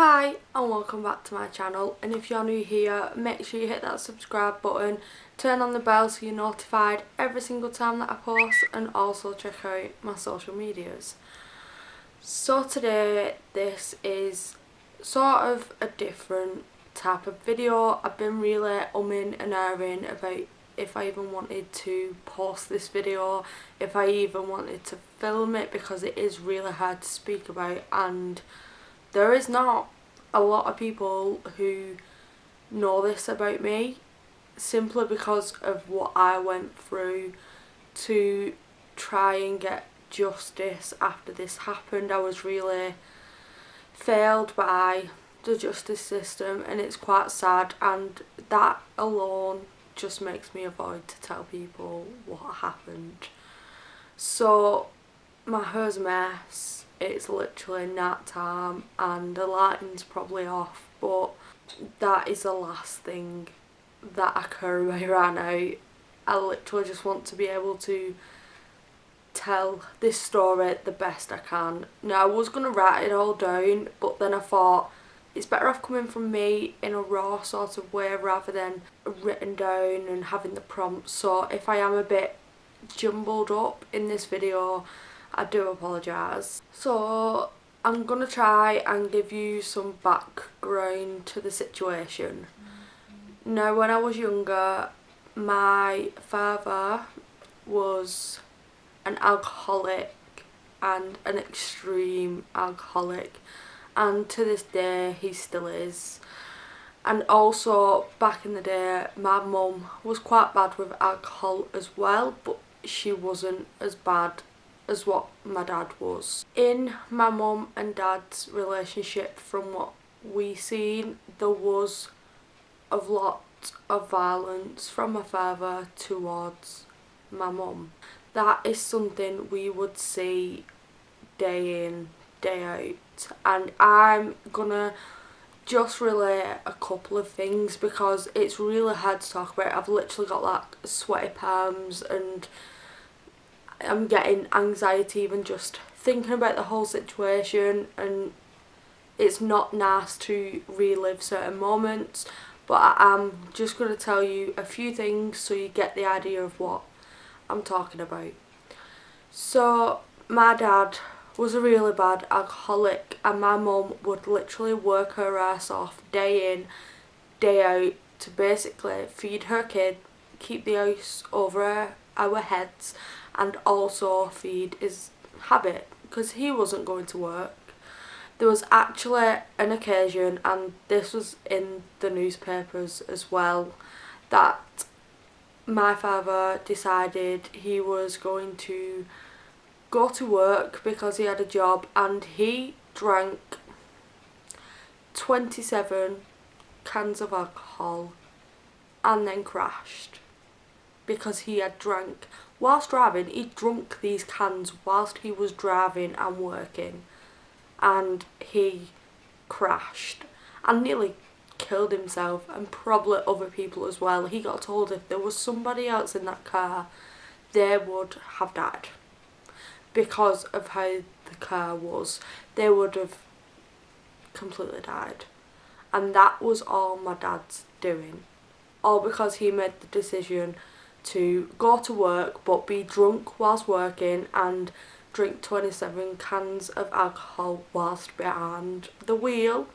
Hi and welcome back to my channel, and if you're new here, make sure you hit that subscribe button, turn on the bell so you're notified every single time that I post, and also check out my social medias. So today this is sort of a different type of video. I've been really umming and ahhing about if I even wanted to post this video, if I even wanted to film it, because it is really hard to speak about, and there is not a lot of people who know this about me, simply because of what I went through to try and get justice after this happened. I was really failed by the justice system, and it's quite sad, and that alone just makes me avoid to tell people what happened. So my hair's a mess. It's literally nap time and the lighting's probably off, but that is the last thing that I care about right now. I literally just want to be able to tell this story the best I can. Now, I was going to write it all down, but then I thought it's better off coming from me in a raw sort of way rather than written down and having the prompts. So if I am a bit jumbled up in this video, I do apologise. So I'm going to try and give you some background to the situation. Now, when I was younger, my father was an alcoholic and an extreme alcoholic, and to this day he still is. And also back in the day, my mum was quite bad with alcohol as well, but she wasn't as bad as what my dad was. In my mum and dad's relationship, from what we seen, there was a lot of violence from my father towards my mum. That is something we would see day in, day out, and I'm gonna just relate a couple of things because it's really hard to talk about. I've literally got like sweaty palms and I'm getting anxiety even just thinking about the whole situation, and it's not nice to relive certain moments, but I am just going to tell you a few things so you get the idea of what I'm talking about. So my dad was a really bad alcoholic, and my mum would literally work her ass off day in, day out to basically feed her kid, keep the house over our heads, and also feed his habit because he wasn't going to work. There was actually an occasion, and this was in the newspapers as well, that my father decided he was going to go to work because he had a job, and he drank 27 cans of alcohol and then crashed because he had drank whilst driving. He drunk these cans whilst he was driving and working, and he crashed and nearly killed himself and probably other people as well. He got told if there was somebody else in that car, they would have died because of how the car was. They would have completely died, and that was all my dad's doing, all because he made the decision to go to work but be drunk whilst working and drink 27 cans of alcohol whilst behind the wheel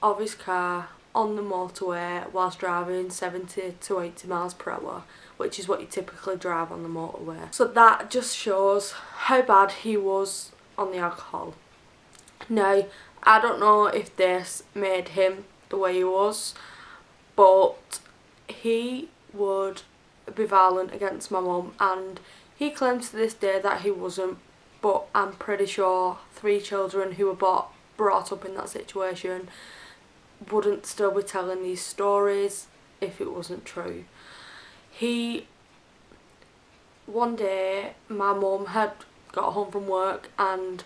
of his car on the motorway whilst driving 70 to 80 miles per hour, which is what you typically drive on the motorway. So that just shows how bad he was on the alcohol. Now, I don't know if this made him the way he was, but he would be violent against my mum, and he claims to this day that he wasn't, but I'm pretty sure 3 children who were brought up in that situation wouldn't still be telling these stories if it wasn't true. One day my mum had got home from work and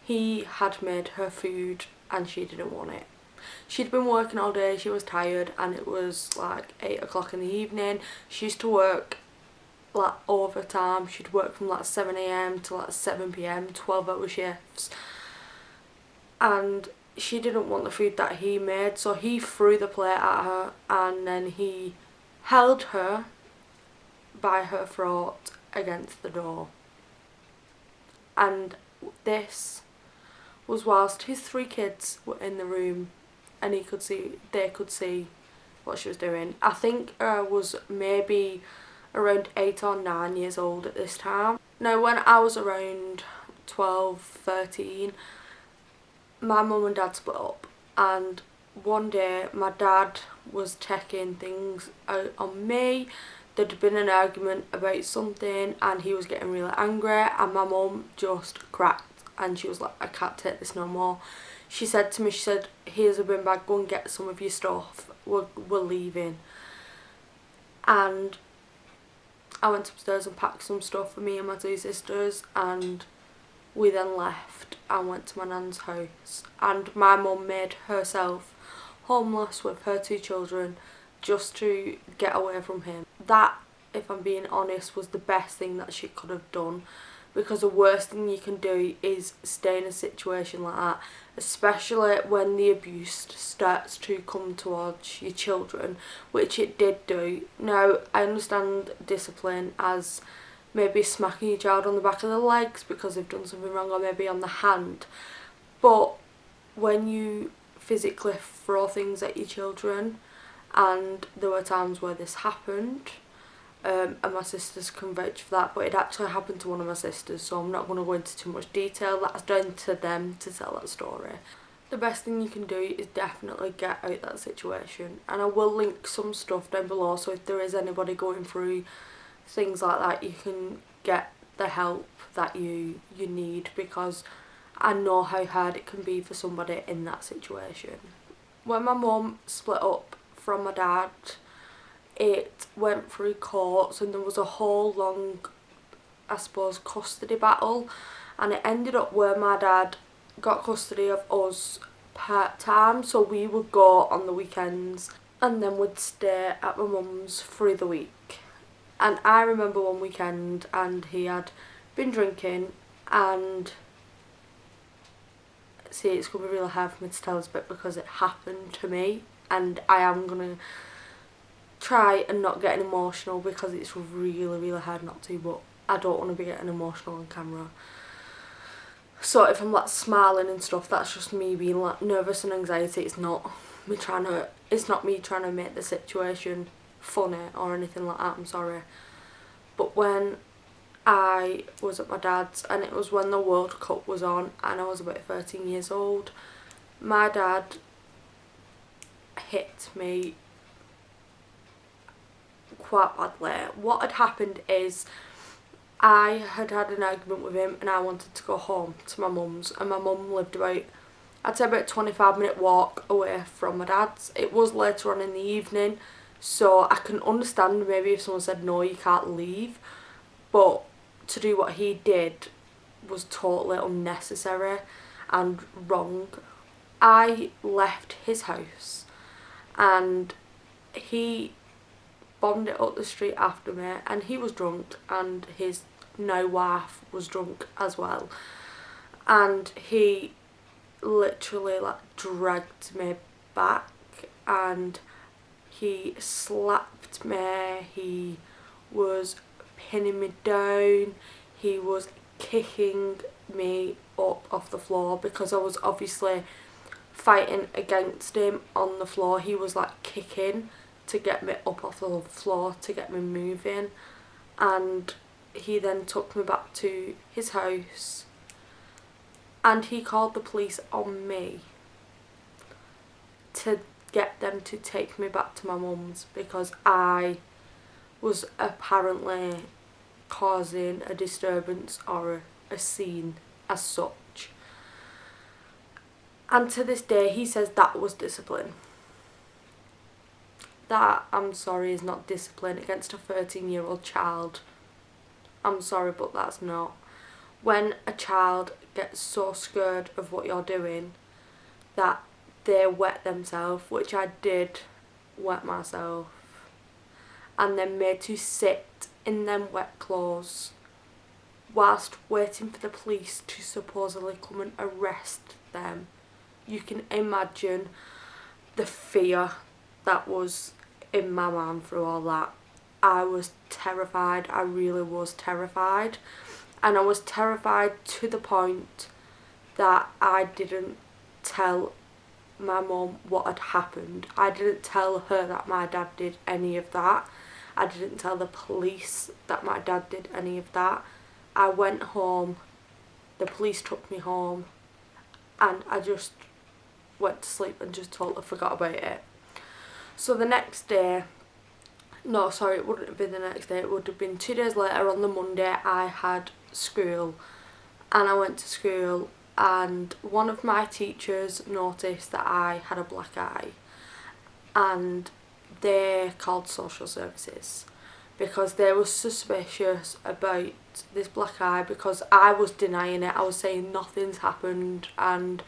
he had made her food and she didn't want it. She'd been working all day, she was tired, and it was like 8 o'clock in the evening. She used to work like overtime. She'd work from like 7 AM to like 7 PM, 12-hour shifts. And she didn't want the food that he made, so he threw the plate at her and then he held her by her throat against the door. And this was whilst his 3 kids were in the room and they could see what she was doing. I think I was maybe around 8 or 9 years old at this time. Now when I was around 12, 13, my mum and dad split up, and one day my dad was taking things out on me. There'd been an argument about something and he was getting really angry, and my mum just cracked and she was like, I can't take this no more. She said to me, she said, here's a bin bag, go and get some of your stuff, we're leaving. And I went upstairs and packed some stuff for me and my 2 sisters, and we then left and went to my nan's house, and my mum made herself homeless with her 2 children just to get away from him. That, if I'm being honest, was the best thing that she could have done, because the worst thing you can do is stay in a situation like that, especially when the abuse starts to come towards your children, which it did do. Now, I understand discipline as maybe smacking your child on the back of the legs because they've done something wrong, or maybe on the hand, but when you physically throw things at your children, and there were times where this happened, and my sisters can vouch for that, but it actually happened to one of my sisters, so I'm not going to go into too much detail. That's down to them to tell that story. The best thing you can do is definitely get out that situation, and I will link some stuff down below, so if there is anybody going through things like that, you can get the help that you need, because I know how hard it can be for somebody in that situation. When my mum split up from my dad, it went through courts and there was a whole long, I suppose, custody battle, and it ended up where my dad got custody of us part-time, so we would go on the weekends and then would stay at my mum's through the week. And I remember one weekend and he had been drinking, and see, it's going to be really hard for me to tell this bit because it happened to me, and I am going to try and not get emotional because it's really hard not to, but I don't want to be getting emotional on camera. So if I'm like smiling and stuff, that's just me being like nervous and anxiety. It's not me trying to make the situation funny or anything like that, I'm sorry. But when I was at my dad's, and it was when the World Cup was on and I was about 13 years old, my dad hit me quite badly. What had happened is I had an argument with him and I wanted to go home to my mum's, and my mum lived about, I'd say about 25-minute walk away from my dad's. It was later on in the evening, so I can understand maybe if someone said no, you can't leave, but to do what he did was totally unnecessary and wrong. I left his house and he bombed it up the street after me, and he was drunk and his now wife was drunk as well, and he literally like dragged me back and he slapped me, he was pinning me down, he was kicking me up off the floor because I was obviously fighting against him on the floor. He was like kicking to get me up off the floor, to get me moving, and he then took me back to his house and he called the police on me to get them to take me back to my mum's because I was apparently causing a disturbance or a scene as such. And to this day he says that was discipline. That, I'm sorry, is not discipline against a 13-year-old child. I'm sorry, but that's not. When a child gets so scared of what you're doing that they wet themselves, which I did wet myself, and then made to sit in them wet clothes whilst waiting for the police to supposedly come and arrest them, you can imagine the fear that was in my mind through all that. I was terrified. I really was terrified. And I was terrified to the point that I didn't tell my mum what had happened. I didn't tell her that my dad did any of that. I didn't tell the police that my dad did any of that. I went home, the police took me home, and I just went to sleep and just totally forgot about it. So the next day, no sorry, it wouldn't have been the next day, it would have been 2 days later. On the Monday I had school, and I went to school, and one of my teachers noticed that I had a black eye, and they called social services because they were suspicious about this black eye, because I was denying it. I was saying nothing's happened, and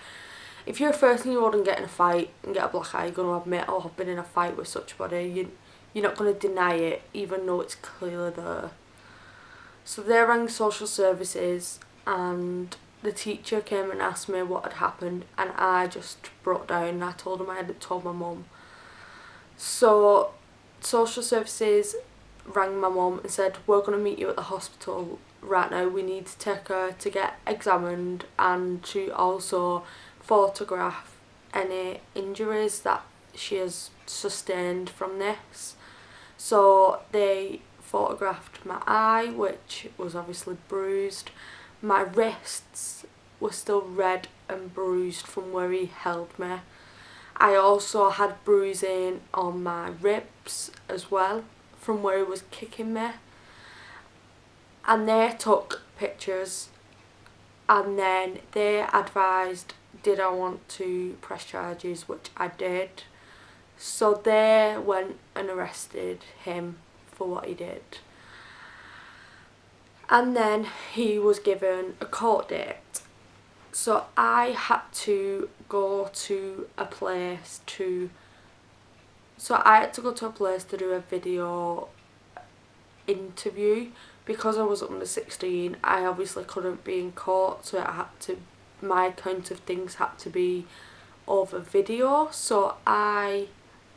if you're a 13-year-old and get in a fight and get a black eye, you're going to admit, oh, I've been in a fight with such body. You're not going to deny it even though it's clearly there. So they rang social services, and the teacher came and asked me what had happened, and I just broke down and I told them I hadn't told my mum. So social services rang my mum and said, we're going to meet you at the hospital right now. We need to take her to get examined and to also photograph any injuries that she has sustained from this. So they photographed my eye, which was obviously bruised. My wrists were still red and bruised from where he held me. I also had bruising on my ribs as well from where he was kicking me. And they took pictures, and then they advised, did I want to press charges, which I did. So they went and arrested him for what he did. And then he was given a court date. So I had to go to a place to do a video interview. Because I was under 16, I obviously couldn't be in court, so my account of things had to be over video. So I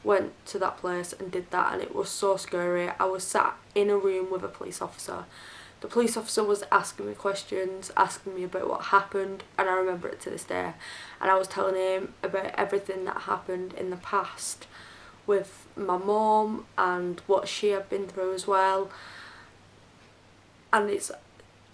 went to that place and did that, and it was so scary. I was sat in a room with a police officer. The police officer was asking me questions, asking me about what happened, and I remember it to this day. And I was telling him about everything that happened in the past with my mum and what she had been through as well. And it's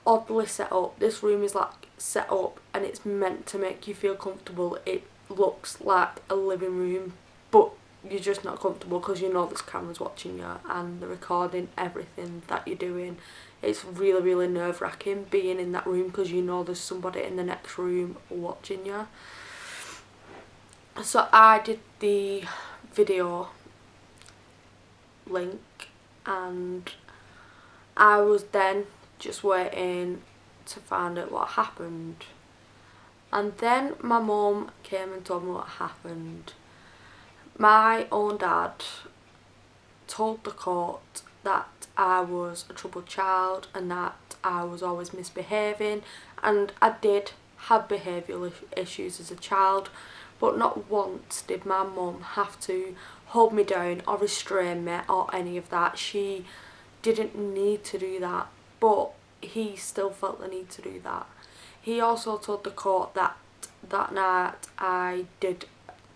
oddly set up. This room is like set up and it's meant to make you feel comfortable. It looks like a living room, but you're just not comfortable because you know there's cameras watching you and they're recording everything that you're doing. It's really, really nerve-wracking being in that room because you know there's somebody in the next room watching you. So I did the video link, and I was then just waiting to find out what happened. And then my mum came and told me what happened. My own dad told the court that I was a troubled child and that I was always misbehaving, and I did have behavioural issues as a child, but not once did my mum have to hold me down or restrain me or any of that. She didn't need to do that, but he still felt the need to do that. He also told the court that that night I did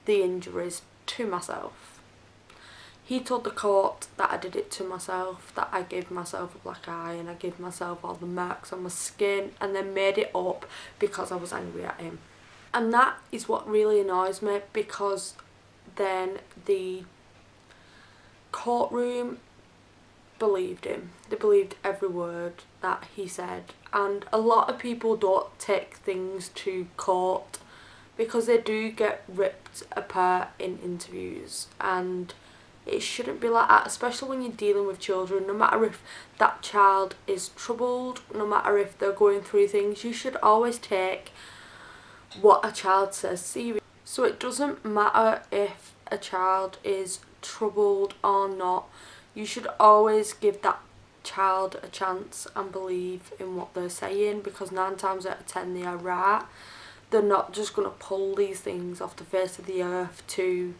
the injuries to myself. He told the court that I did it to myself, that I gave myself a black eye and I gave myself all the marks on my skin, and then made it up because I was angry at him. And that is what really annoys me, because then the courtroom believed him. They believed every word that he said, and a lot of people don't take things to court because they do get ripped apart in interviews, and it shouldn't be like that, especially when you're dealing with children. No matter if that child is troubled, no matter if they're going through things, you should always take what a child says serious. So it doesn't matter if a child is troubled or not, you should always give that child a chance and believe in what they're saying, because 9 times out of 10 they are right. they're not just going to pull these things off the face of the earth to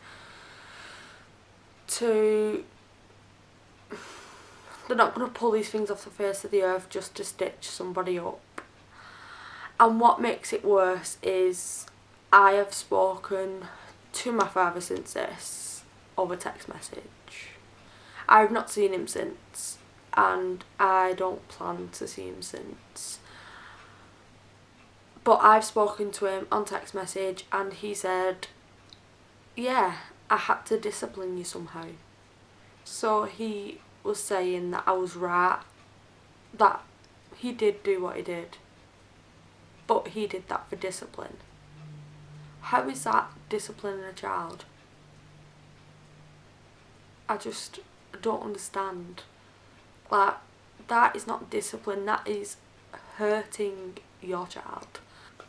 they're not going to pull these things off the face of the earth just to stitch somebody up. And what makes it worse is I have spoken to my father since this over text message. I've not seen him since, and I don't plan to see him since. But I've spoken to him on text message and he said, yeah, I had to discipline you somehow. So he was saying that I was right, that he did do what he did, but he did that for discipline. How is that disciplining a child? I just don't understand. Like, that is not discipline, that is hurting your child.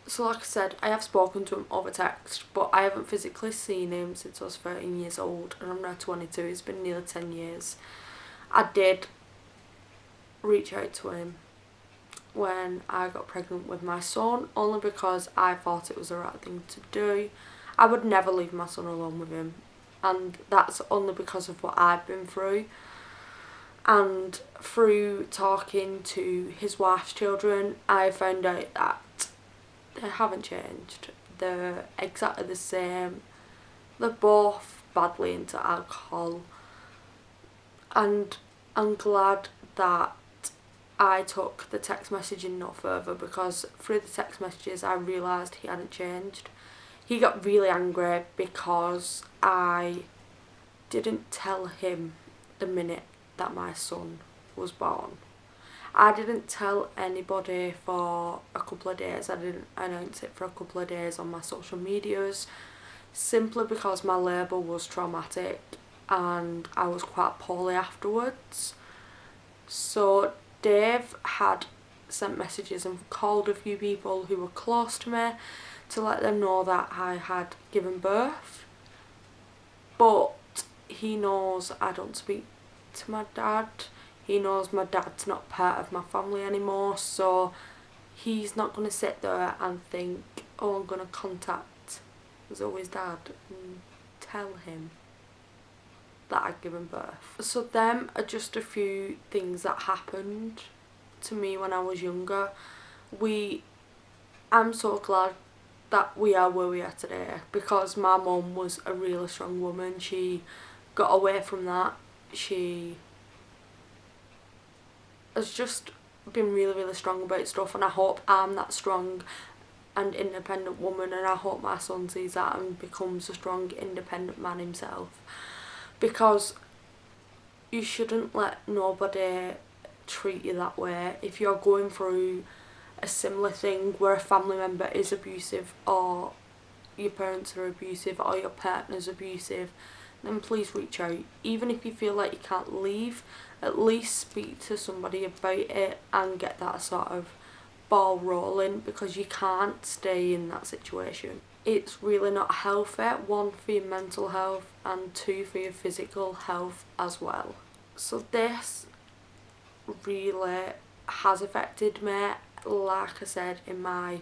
So like I said, I have spoken to him over text, but I haven't physically seen him since I was 13 years old, and I'm now 22, it's been nearly 10 years. I did reach out to him when I got pregnant with my son, only because I thought it was the right thing to do. I would never leave my son alone with him, and that's only because of what I've been through. And through talking to his wife's children, I found out that they haven't changed. They're exactly the same. They're both badly into alcohol. And I'm glad that I took the text messaging no further, because through the text messages I realised he hadn't changed. He got really angry because I didn't tell him the minute that my son was born. I didn't tell anybody for a couple of days. I didn't announce it for a couple of days on my social medias, simply because my labour was traumatic and I was quite poorly afterwards. So Dave had sent messages and called a few people who were close to me to let them know that I had given birth. But he knows I don't speak to my dad. He knows my dad's not part of my family anymore, so he's not going to sit there and think, oh, I'm going to contact Zoe's dad and tell him that I'd given birth. So them are just a few things that happened to me when I was younger. I'm so glad that we are where we are today, because my mum was a really strong woman. She got away from that. She has just been really strong about stuff, and I hope I'm that strong and independent woman, and I hope my son sees that and becomes a strong independent man himself, because you shouldn't let nobody treat you that way. If you're going through a similar thing where a family member is abusive, or your parents are abusive, or your partner's abusive, then please reach out. Even if you feel like you can't leave, at least speak to somebody about it and get that sort of ball rolling, because you can't stay in that situation. It's really not healthy, one, for your mental health, and two, for your physical health as well. So this really has affected me. Like I said in my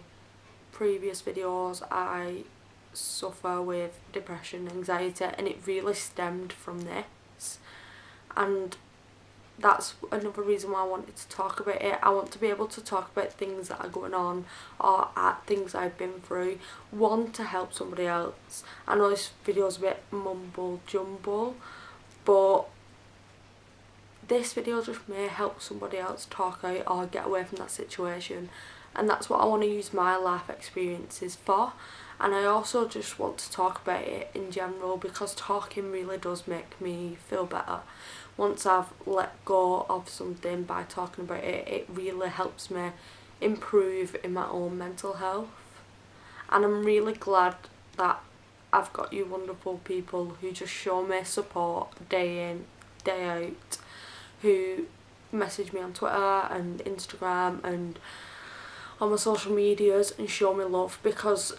previous videos, I suffer with depression, anxiety, and it really stemmed from this. And that's another reason why I wanted to talk about it. I want to be able to talk about things that are going on, or things I've been through. One, to help somebody else. I know this video is a bit mumble jumble, but this video just may help somebody else talk out or get away from that situation. And that's what I want to use my life experiences for. And I also just want to talk about it in general, because talking really does make me feel better. Once I've let go of something by talking about it, it really helps me improve in my own mental health. And I'm really glad that I've got you wonderful people who just show me support day in, day out, who message me on Twitter and Instagram and on my social medias and show me love, because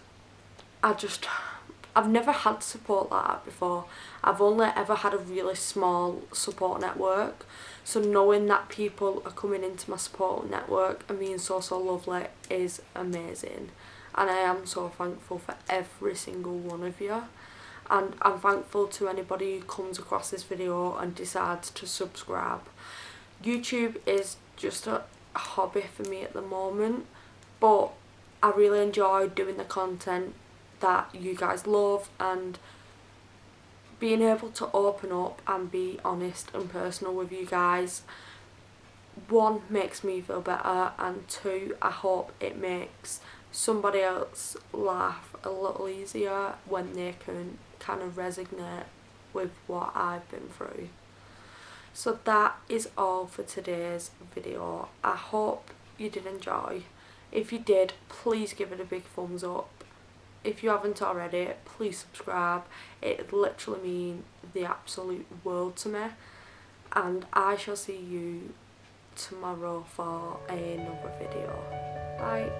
I've never had support like that before. I've only ever had a really small support network, so knowing that people are coming into my support network and being so lovely is amazing. and I am so thankful for every single one of you. And I'm thankful to anybody who comes across this video and decides to subscribe. YouTube is just a hobby for me at the moment, but I really enjoy doing the content that you guys love, and being able to open up and be honest and personal with you guys, one, makes me feel better, and two, I hope it makes somebody else laugh a little easier when they can kind of resonate with what I've been through. So that is all for today's video. I hope you did enjoy. If you did, please give it a big thumbs up. If you haven't already, please subscribe. It literally means the absolute world to me. And I shall see you tomorrow for another video. Bye.